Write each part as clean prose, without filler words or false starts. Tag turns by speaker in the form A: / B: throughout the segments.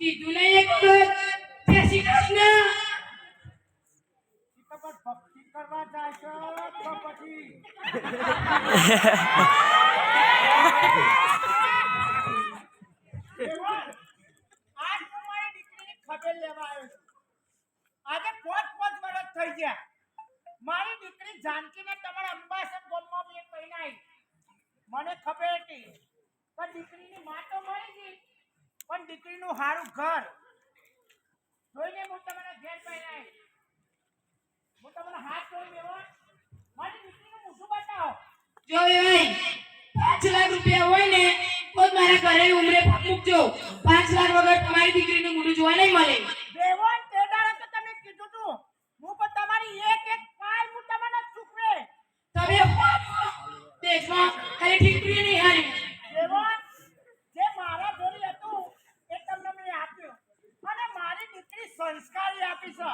A: કીધું નહીં એક વખત જય શ્રી કૃષ્ણ.
B: ખબર ભક્તિ કરવા જાય છે તો પછી દેવન, આજ હું મારી દીકરીની ખબર લેવા આવ્યો છું. આજે 5 વર્ષ થઈ ગયા. મારી દીકરી જાનકીને તમારા અંબાસર ગામમાં મેં પહેરાઈ. મને ખબર હતી પણ દીકરીની માં તો મરી ગઈ, પણ દીકરીનું સારું ઘર જોઈને હું તમારા ઘેર પહેરાઈ. હું તમારા હાથ જોઈ લેવો. મારી દીકરીનું મોઢું બતાવો.
A: જો એ ભાઈ 5 લાખ રૂપિયા હોય ને તો જ મારા ઘરે ઉમરે પગ મૂકજો. 5 લાખ વગર તમારી દીકરીનું મોઢું જોવા નહીં મળે.
B: દેવન, તે દાડે તો તમે કીધું તું હું પણ તમારી એક એક પાય હું તમને ચૂકવે.
A: તમે દેશમાં ખાલી ઠીકરી નહીં હારી.
B: દેવન, જે મારા જોડી હતું એ તમને મેં આપ્યું અને મારી દીકરી સંસ્કારી આપી છે.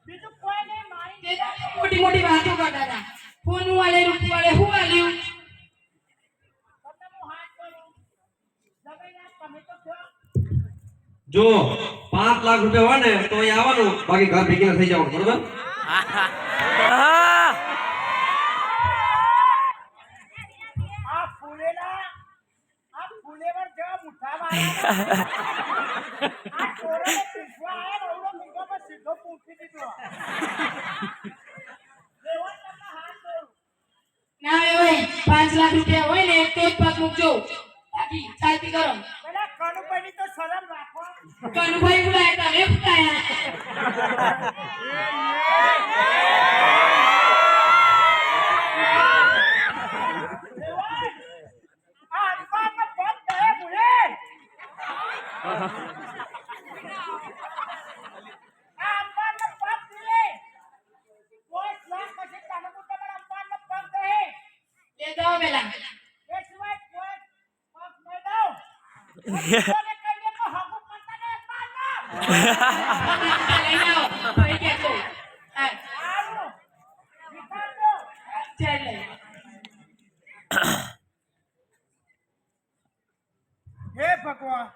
B: બીજું કોઈ નહીં. મારી
A: તે દાડે મોટી મોટી વાતો કરતા હતા. ફોન વાળે રૂપ વાળે હું આલ્યું.
B: તમને હું હાથ કરું. જમીના તમે તો છો.
C: જો 5 લાખ રૂપિયા હોય ને તો અહીં આવવાનું, બાકી ઘર ભેગી થઈ જવાનું, બરોબર?
B: આ ફૂલેવર જેવા મુઠ્ઠા માર્યા. આ ચોરોને પીસવા આયા ને ઓલો મીઠામાં સીધો પૂંછી દીધો. દેવન, તમને હાથ કરું.
A: ના એ ભાઈ 5 લાખ રૂપિયા હોય ને તો જ પગ મૂકજો. બાકી ચાલતી કરો.
B: પેલા કનુભાઈની તો શરમ રાખો.
A: કનુભાઈ બોલાય તમે બોલાયા.
B: દેવન, આ અંબાનો પગ દહે મુએ. આ અંબાનો પગ દિલે. 5 લાખ પછી તને હું તમારા અંબાનો પગ દહે.
A: લે દો પેલા.
B: એ સિવાય કોઈ પગ નહીં દઉં. કોને કહીએ તો હગું કરતા ને અંબાનો.
A: લઈને આવો. ભાઈ કહેજો. હા,
B: સારું. વિચારજો.
A: ચાલ લે.
B: હે ભગવાન,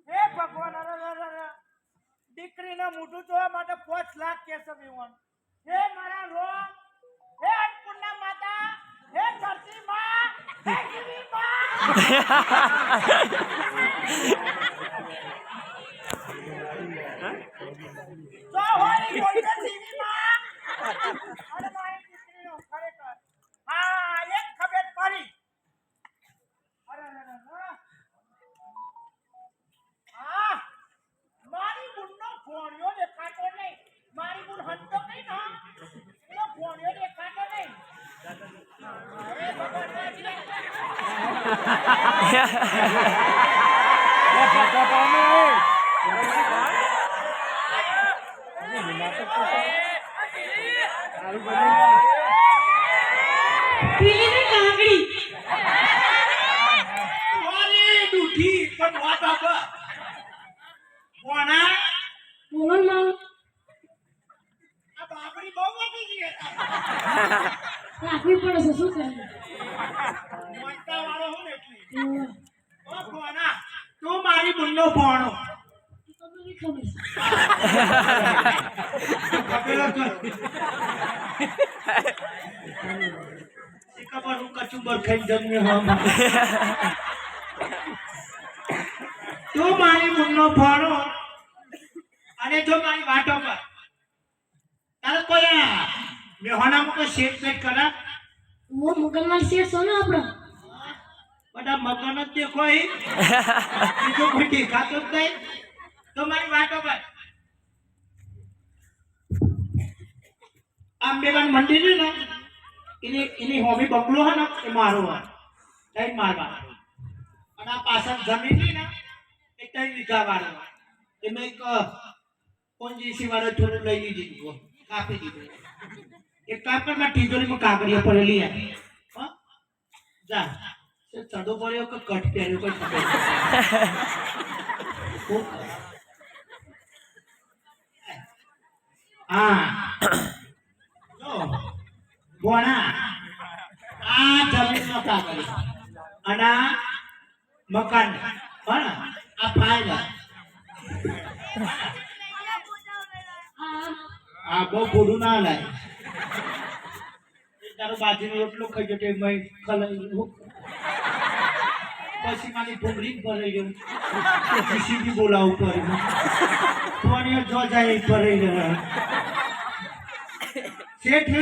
B: હે ભગવાન, દીકરીને મોઢું જોવા માટે 5 લાખ કેસે વિવન. હે મારા રોમ, હે અન્નપૂર્ણા માતા, હે ધરતી માં, હે જીવી માં. જો હોય કોઈ તો જીવી માં. અરે મારી દીકરીનો ખરેખર હા એક ખબર પડી. અરે હા, મારી બુનનો ફોણિયો દેખાતો નહીં. મારી બુન હંતો કઈ ના એનો ફોણિયો દેખાતો નહીં. અરે
A: પીલી ને કાંગડી.
B: ભગવાન દુઠી પણ વાત આપા કોના
A: બોલો માં.
B: આ બાબરી બહુ મોટી છે.
A: રાખવી પડે છે શું કરે.
B: મોટા વાળો હું એટલે ઓ કોના તું મારી બુનનો ભોણો.
A: ખબર
B: ખબર હું કચુંબર ખાઈ જમ્યો હમ. તું મારી બુનનો ભોણો અને જો મારી વાટો પર તારે કોઈ મેહોનામાં કોઈ શેઠ પેટ કરા.
A: वो मुगलमान शेर सोना आपड़ा
B: બધા મકાન જ દેખો બીજું કોઈ દેખાતો જ નહીં. તો મારી વાટો પર અંબેગાન મંદિર છે ને એની હોમી બંગલો હે ને એ મારો હોય કઈ મારવા. અને આ પાછળ જમીન છે ને એ કઈ વીઘા વાળો એમાં એક કોંજીસી વાળો થોડું લઈ લીધું કાપી દીધું. એક કામ કર મેં તિજોરીમાં કાગળિયા પડેલી હે જા ચડો પડ્યો કે કટ પહેર્યો કોઈ ખબર હા જો ભોણા આ જમીનનો કાગળ અને આ મકાન પણ આ ફાઇલ આ બહુ બોલું ના લાય તારો બાજરીનો રોટલો ખાઈ જતો એમાં ખલાઈ પછી મારી ભૂંગળી ભરાઈ ગયું સીધી બોલાવું કર્યું કોને જો જાય ભરાઈ ગયા શેઠ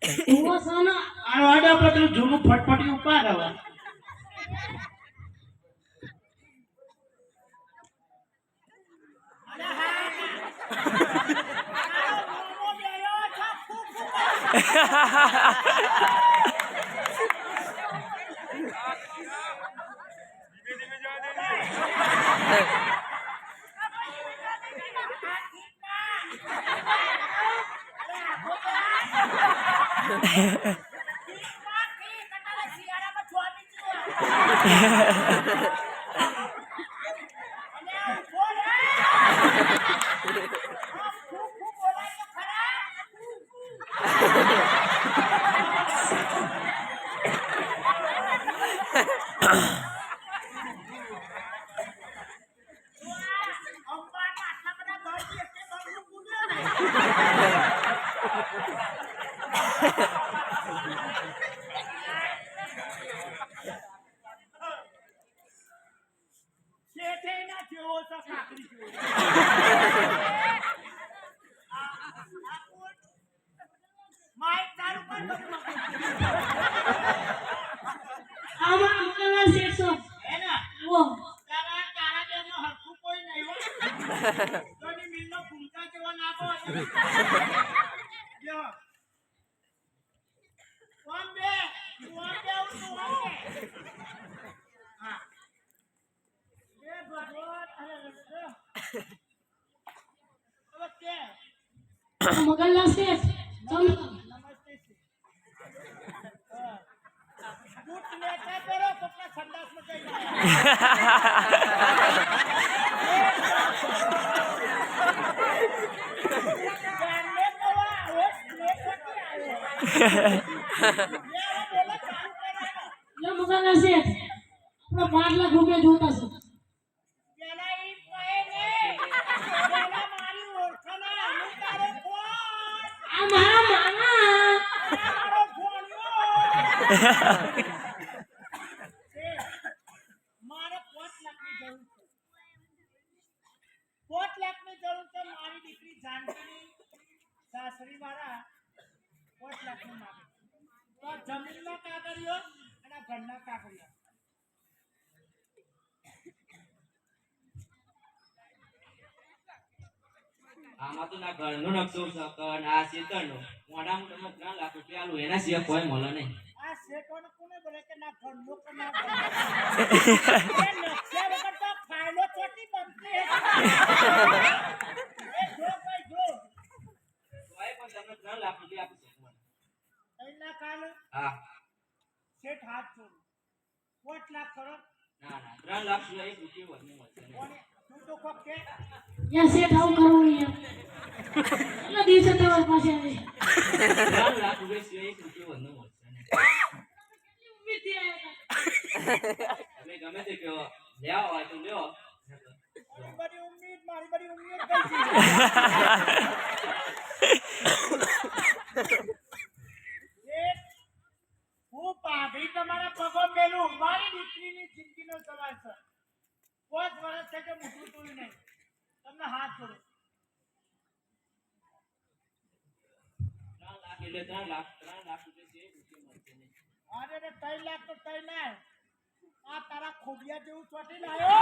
A: હું સોના
B: આ વાડા પર જૂનું ફટફટી ઉપાડ હવે
A: આમાં અંકલના શેઠ છો ઓ મગનના શેઠ ચમ લે મગનના શેઠ આપણા 5 લાખ રૂપિયા જોતા છે આ મારા મામા
B: મારે 5 લાખની જરૂર છે 5 લાખની જરૂર છે મારી દીકરી જાનકીની સાસરી વાળા 5 લાખની માંગે તો આ જમીનના કાગળિયો અને આ ઘરના કાગળિયો
C: આમાં તો ના ઘરનો નકશો છે ના શેતરનો મોટા મોટા 3 લાખ રૂપિયા આલું એના સિવાય કોઈ મળે નહીં
B: આ શેઠોને કોને બોલે કે ના ઘરનો કે ના ઘરનો એ નકશા વગર તો ફાઇલો ચોટી બનતી હે એ જો ભાઈ જો
C: તોય પણ તમને 3 લાખ રૂપિયા આપી શકું
B: એના કાલે
C: હા
B: શેઠ હાથ જોડો 5 લાખ કરો
C: ના ના 3 લાખ સિવાય 1 રૂપિયો વધુ મળશે નહીં
B: કોને તું તો કોક કે
A: યા શેઠ આવું કરવું યાર એટલા દિવસે તમારી પાસે આવી
C: 3 લાખ રૂપિયા સિવાય 1 રૂપિયો વધુ મળશે નહીં
A: ઉમ્મીદથી આવ્યા
C: તમે ગમે તે કહો લેવા હોય તો લ્યો
B: મારી બધી ઉમ્મીદ ગઈ છે હું પાઘડી તમારા પગો મેલું મારી દીકરીની જિંદગીનો સવાલ છે 5 વર્ષ છે કે મૂકું તું નહીં તમને હાથ જોડો
C: 3 લાખ એટલે 3 લાખ રૂપિયા સિવાય 1 રૂપિયો મળશે નહીં
B: અરે રે 3 લાખ તો 3 ના આ તારા ખોબિયા જેવું ચોટી લાયો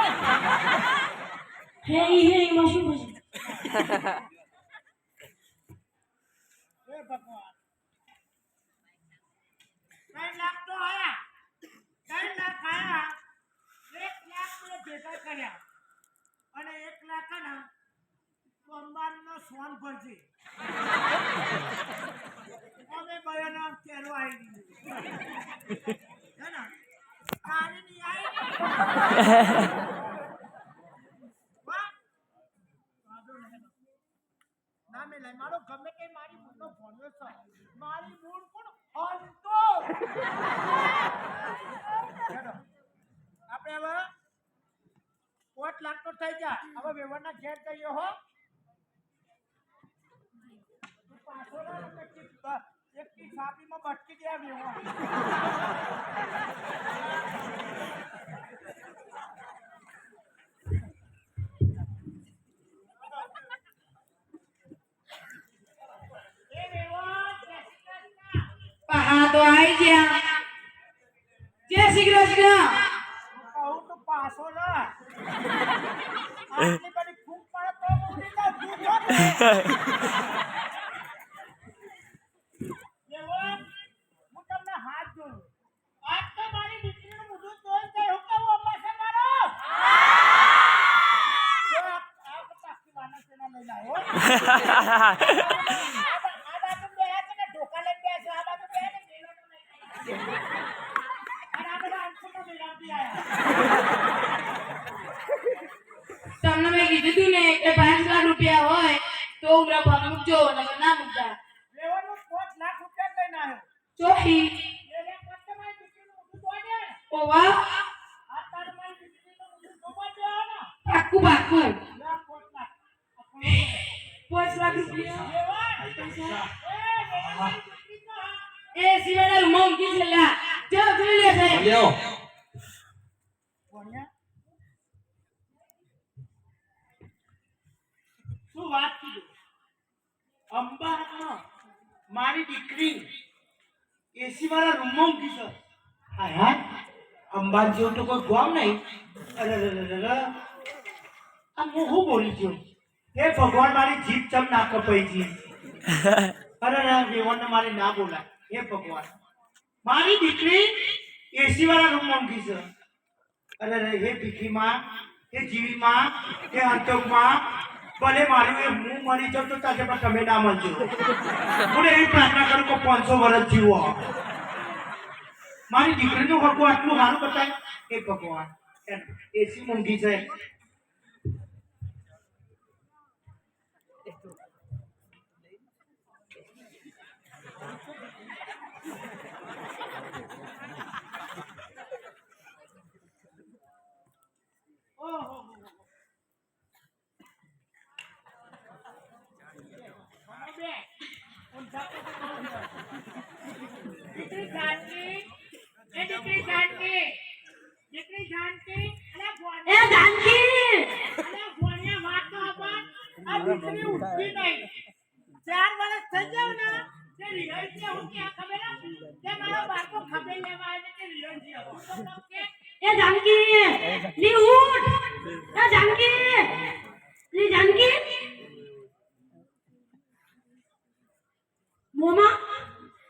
A: હે એમાં શું પછી
B: હે ભગવાન 3 લાખ તો આયા 3 લાખ આયા 1 લાખ તો ભેગા કર્યા અને 1 લાખ ના અંબાણીનો સોન ભરજી અમે બયાનો કેરો આવી હે ને કારી ની આવી ના મેલાય. મારો ગમે તે મારી મૂળનો ભણ્યો છે. મારી મૂળ કોણ હંતો. હેડો. આપણે હવે 5 લાખ તો થઈ ગયા. હવે વેવણના ઘેર જઈએ હો. તું પાછો ના આવે કે એકની છાપીમાં બટકી દે વેવણ. એ વેવણ જય શ્રી કૃષ્ણ.
A: હા તો આવી ગયા. જય શ્રી કૃષ્ણ.
B: કહું તો પાછો ના. આટલી બધી ફૂંક પડે તો ઉડી જાઉં. તું જો ને. વેવણ, હું તમને હાથ જોડું. આજ તો મારી દીકરીનું મોઢું જોઈ જાય. હું કેવું અમ્મા મારો? જો આ પાછી વાનરસેના લઈને આવ્યો. આ બાજુ બેહ્યા છે ને ઢોકા લઈને બેહ્યા છે. આ બાજુ બેહ્યા ને મેલોનો લઈને આવ્યા. અને આ બધા અંશુનો મેલાવટી આયા.
A: તમને મેં કીધું તું ને કે 5 લાખ રૂપિયા હોય તો ઉમરા પર મૂકજો નકર ના મૂકતા.
B: વેવણનું 5 લાખ રૂપિયા જ લઈને આવ્યો.
A: ચોહી
B: એટલે પછી મારી દીકરીનું મોઢું જોઈ દે.
A: ઓ વાહ
B: આ તારે મારી દીકરીનું મોઢું જોવા દેવા ને.
A: પાક્કું પાક્કું
B: લે 5 લાખ.
A: 5 લાખ રૂપિયા
B: વેવણ! વેવણ મારી દીકરીનો હાથ.
A: એ સિવાયના રૂમમાં મૂકી છે લ્યા. જાઓ જોઈ લે સાહેબ.
C: લ્યો
B: ભણ્યા? શું વાત કીધું? અંબામાં મારી દીકરી એસી વાળા રૂમમાં ઊંઘી છે. હાય હાય, અંબાજી જેવું તો કોઈ ગામ નહીં. અરે આ હું શું બોલી છું? હે ભગવાન, મારી જીભ ચમ ના કપાઈ છે. અરે વેવણને મારી ના બોલાય. હે ભગવાન, મારી દીકરી એસી વાળા રૂમમાં ઊંઘી છે. અરે હે ભીખીમાં, હે જીવીમાં, હે અંતકમાં, ભલે મારું એ હું મરી જાઉં તો તાકે પણ તમે ના મળજો. હું એવી પ્રાર્થના કરું કે 500 વર્ષ જીવો. મારી દીકરીનું હકું આટલું સારું બતાય. હે ભગવાન, એસી ઊંઘી છે. દીકરી જાનકી, એ દીકરી જાનકી, દીકરી જાનકી, અરે
A: એ જાનકી
B: અરે ભણ્યા વાત તો આપણ. આ દીકરી ઉઠતી નહીં. 4 વર્ષ થઈ જાવ ને તે રિહલ છે. હું ક્યાં ખબર હે? તે મારો બાપો ખબર લેવા આવે તે રિહલ છે. હું તો કહું કે
A: એ જાનકી લી ઉઠ. એ જાનકી લી જાનકી મોમા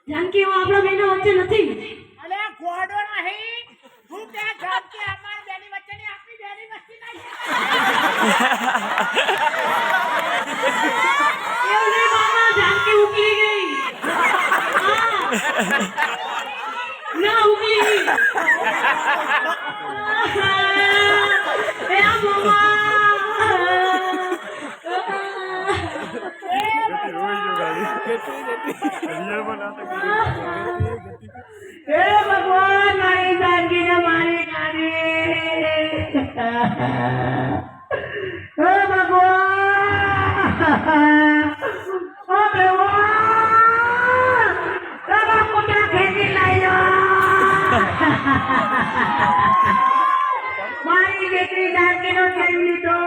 A: જાનકી હું આપણા બેના વચ્ચે નથી.
B: અલે ગોડો નહીં. હું ત્યાં જાનકી અમાર બેની વચ્ચેની આપણી બેની વચ્ચે નહીં.
A: એવું નહીં મામા, જાનકી ઉકલી ગઈ. ના ઉકલી ગઈ. એ મોમા હે ભગવાન, મારી જાનકીને મારી કાઢી. હે ભગવાન, ઓ ભગવાન, તારા કૂતરા ખેંચી લાવ્યો. મારી દીકરી જાનકીનો ખેલ લીધો.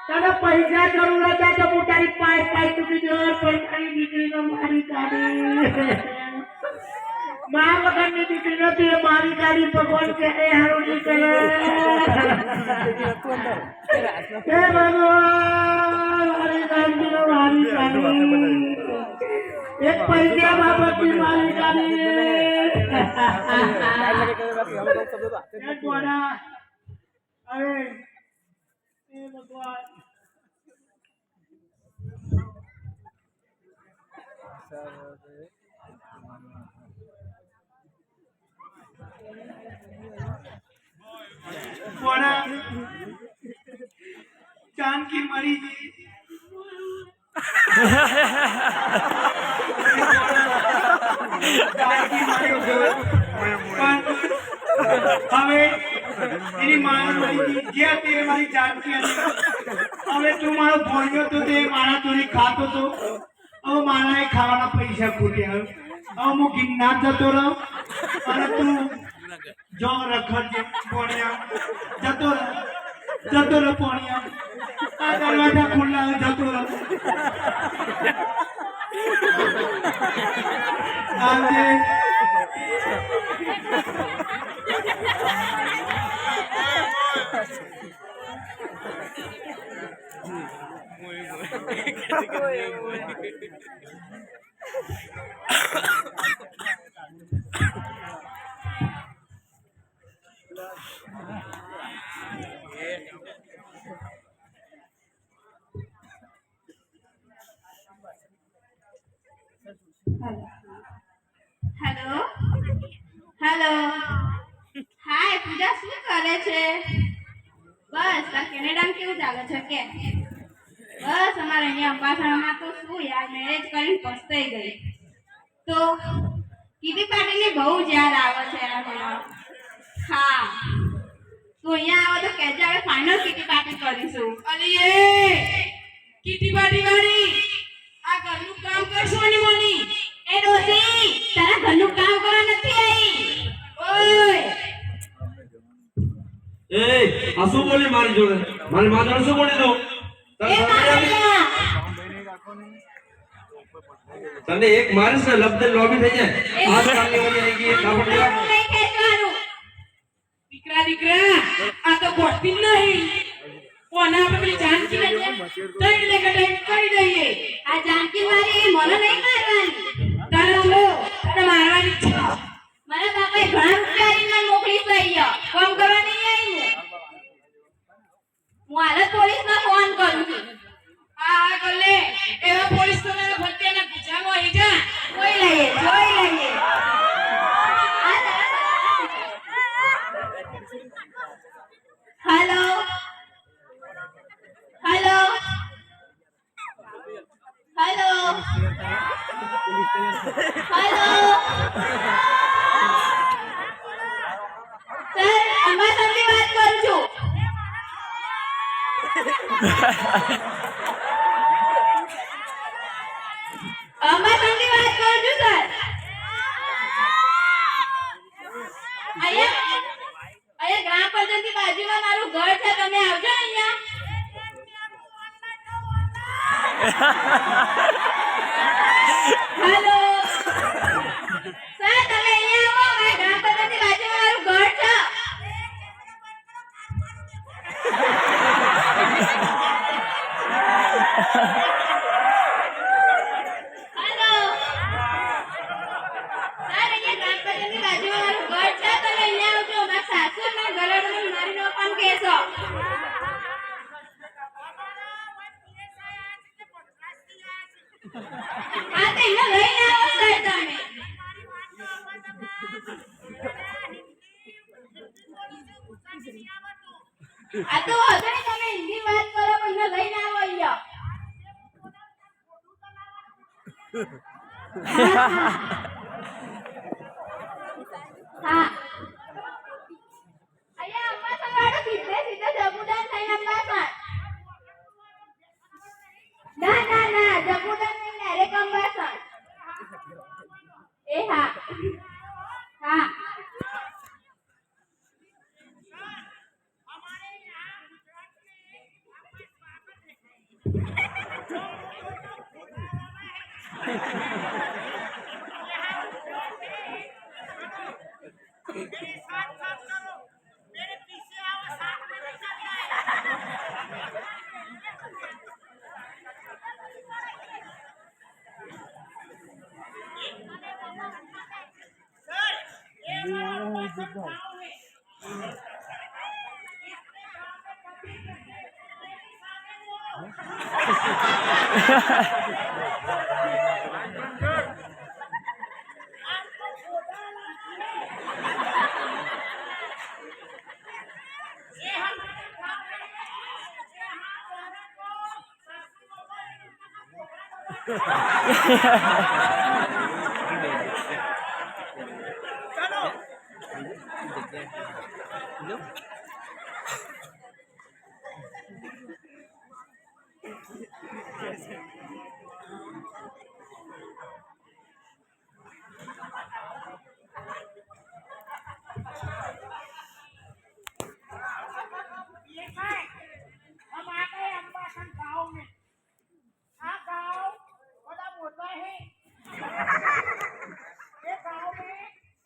A: તારા પૈસા જરૂર હતા તો હું તારી પાય પાય તૂટી ગયો, પણ તારી દીકરીનો મારી કાઢી. મા વગરની દીકરી નથી, એ મારી કાઢી. ભગવાન કે એ હારું નહીં કરે. હે ભગવાન, મારી જાનકીનો મારી કાઢી. એક પૈસા બાબતની મારી કાઢી. એ ગોડા, અરે એ ભગવાન,
B: जानकी मरी गई जानकी मरी गई હવે એની માં મરી ગઈ જે તે મારી जानकी હતી હવે તું મારો ભણ્યો તો તે મારા ચોરી ખાતો તો હવે મારા ખાવાના પૈસા ખૂટ્યા હવે હું ગિરનાર જતો રહું અને તું જો રખડજે પોણિયા જતો રહો પોણિયા આ દરવાજા ખુલ્લા જતો રહો આજે
D: હેલો હેલો હાય પૂજા શું કરે છે બસ આ કેનેડામાં કેવું ચાલે છે કે બસ અમારે અહીંયા અંબાસણમાં તો શું યાર મેરેજ કરીને પસ્તાઈ ગઈ તો કીટી પાર્ટીની બહુ જ યાદ આવે છે યાર હા તું અહીંયા આવો તો કહેજે હવે ફાઇનલ કીટી પાર્ટી કરીશું
A: અલી એ કીટી પાર્ટી વાળી આ ઘરનું કામ કરશો ને મોની
D: એ ડોસી તારા ઘરનું કામ કરવા નથી આવી
A: ઓય
C: એ આ શું બોલી મારી જોડે મારી માં જોડે શું બોલી તું
D: એ મારા
C: તને એક મારીશ ને લબદે લોબી થઈ જાય આ કામની વાળી આવી ગઈ કાપડ લેવા
D: નહીં ખેંચવાનું
A: દીકરા આ તો ગોઠતી જ નહીં કોના આપણે પેલી જાનકી ને તઈ લે કટાઈ કરી દઈએ
D: આ જાનકી મારી મને નહીં મારવાની
A: તારા લો તારે મારવાની છે
D: મારા બાપાએ ઘણા રૂપિયા આલીને મોકલી છે અહીંયા કામ કરવા નહીં આવી હું હાલ પોલીસમાં ફોન કરું છું
A: આ ગલે એવા પોલીસ તો મેં ભત્યાના પૂછામાં આવી જા
D: જોઈ લઈએ hello hello hello hello sir અંબાસણની વાત કરું છું અંબાસણની વાત કરું છું સર અહીંયા ગ્રામ પંચાયતની બાજુમાં મારું ઘર છે તમે આવજો અહીંયા હેલો સર તમે અહીંયા આવો મારા ગ્રામ પંચાયતની બાજુમાં મારું ઘર છે હેલો સર અહીંયા ગ્રામ પંચાયતની બાજુમાં મારું ઘર છે તમે અહીંયા આવજો મારા સાસુ મારા ઘરવાળાને મારી નો પણ કહેશો આ તો એને લઈને આવો સર તમે આ તો વાંધો નહીં તમે હિન્દી વાત કરો પણ એને લઈને આવો અહીંયા હા અહીંયા અંબાસણ વાળો સીધે જબુદાન થઈને અંબાસણ ના જબુદાન નહીં ડાયરેક્ટ અંબાસણ એ હા હા
B: मेरे साथ साथ चलो मेरे पीछे आओ साथ में निकल जाए सर ये वाला सब गाँव है ये हमारे गाँव में ચલો ये काय हम आ गए अंबासन गांव में हाँ गांव बड़ा मोटा है ये गांव में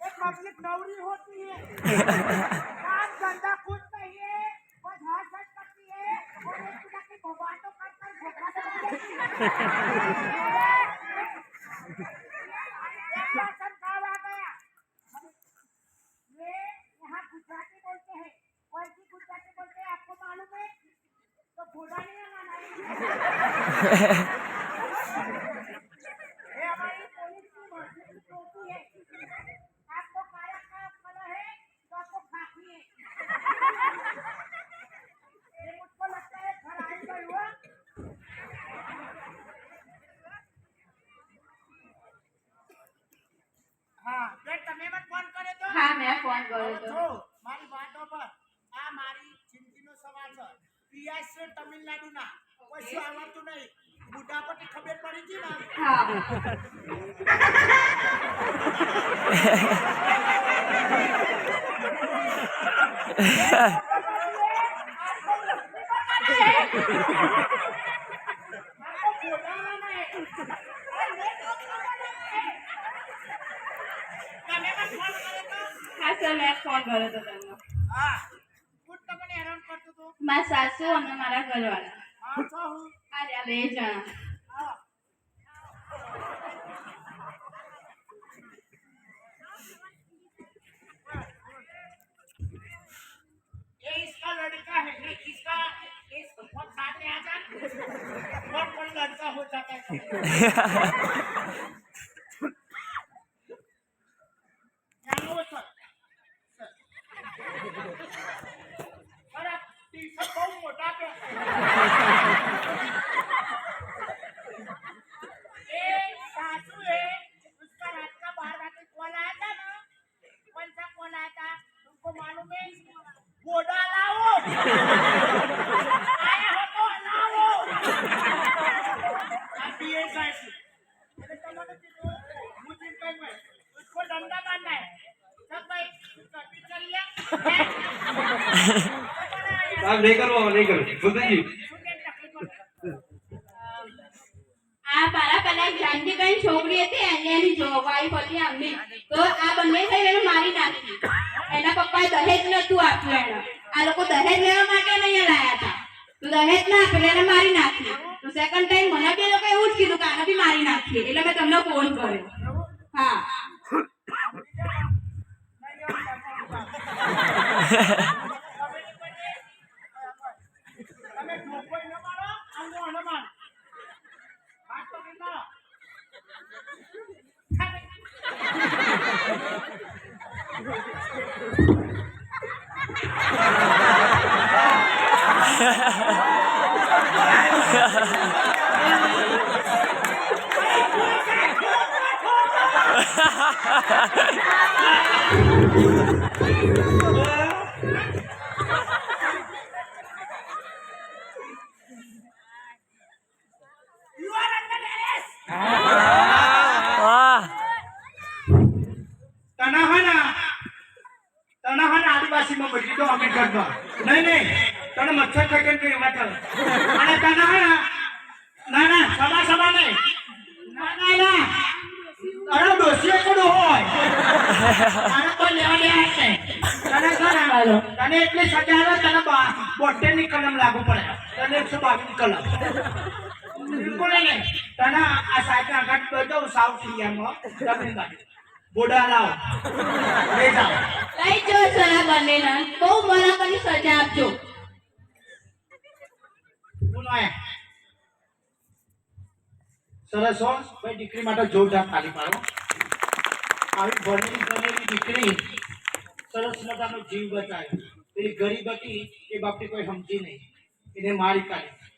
B: एक पब्लिक नौरी होती है काम धंधा कुछ नहीं है बस हाथ हाथ करती है और एक दूसरे की भगवान तो कर झगड़ा करती है अंबासन गांव आ गया ये यहाँ गुजराती बोलते हैं कौन सी गुजराती बोलते हैं आपको मालूम है तो भूला नहीं है माना ये हमारी पुलिस की भर्ती की टोपी है आपको काला का कलर है तो आपको खाकी है ये मुझको लगता है घर आई गई हुआ हाँ ये તમે મને ફોન કર્યો તો
D: હા મેં ફોન કર્યો હતો
B: જો મારી વાતો પર આ મારી જિંદગીનો સવાલ છે પીએસ છે તમિલનાડુના કશું આવડતું નહીં બુઢા પરથી ખબર પડી ગઈ મારી
D: હા
B: આપકો બોલાવવાના હે તમે મને ફોન કર્યો તો
D: હા સર મેં ફોન કર્યો હતો તમને
B: હા હું તમને હેરાન કરતો તો
D: મારા સાસુ અને મારા ઘરવાળા
B: હા છો હું
D: આ રહ્યા 2 જણા
B: હા ये इसका लड़का है ये इसका इस बहुत साथ में आ जा बहुत बड़ा लड़का हो जाता है यहाँ वो सर सर आप टी-शर्ट बहुत मोटा पे ये सासू है उसका रात का 12 बजे कॉल आया था ना कौन सा कॉल आया था तुमको मालूम है बोडा लाओ आया हो तो लाओ आप ये सासू अरे तुम्हारे को मुझे कहीं में उसको डंडा मारना है सब भाई कभी चलिए
C: સાહેબ નહીં કરવો ભૂલજી
D: આ મારા પહેલા એક જાનકી કરીને છોકરી હતી એની વાઈફ હતી આમની તો આ બંને થઈને એને મારી નાખી એના પપ્પાએ દહેજ નતું આપ્યું એને આ લોકો દહેજ લેવા માટે નહીં લાયા હતા તો દહેજ ના આપ્યું એને મારી નાખી તો સેકન્ડ ટાઈમ મને બી એ લોકો એવું જ કીધું કે આને બી મારી નાખીએ એટલે મેં તમને ફોન કર્યો હા
B: તમે ધોકો ન મારો આનો હનુમાન હાથ તો ના You are under arrest. તનાહાના આદિવાસીમાં બદલી દો અમીરગઢમાં નહીં તને મચ્છર થઈને કઈ વાત અને તનાહાના ના સભા નહીં ના અરે દોષીઓ કોણ હોય આને કોઈ લેવા દેવા જ નહીં તને એટલી સજા આવે તને 72 ની કલમ લાગુ પડે તને 122 ની કલમ બિલકુલ નહીં તને આ સાઈડ આગળ બેઠો સાઉથ ઇન્ડિયામાં તમિલનાડુ બોડા લાવ લઈ જાઓ
D: લઈ જાઓ સર આ બંનેને બહુ મના કરી સજા આપજો
B: કોણ આયા સરસ હો ભાઈ દીકરી માટે જોરદાર તાલી પાડો આવી ભણેલી દીકરી સરસ મજાનો જીવ બચાવ્યો પેલી ગરીબ હતી એ બાપની કોઈ સમજી નહીં એને મારી કાઢી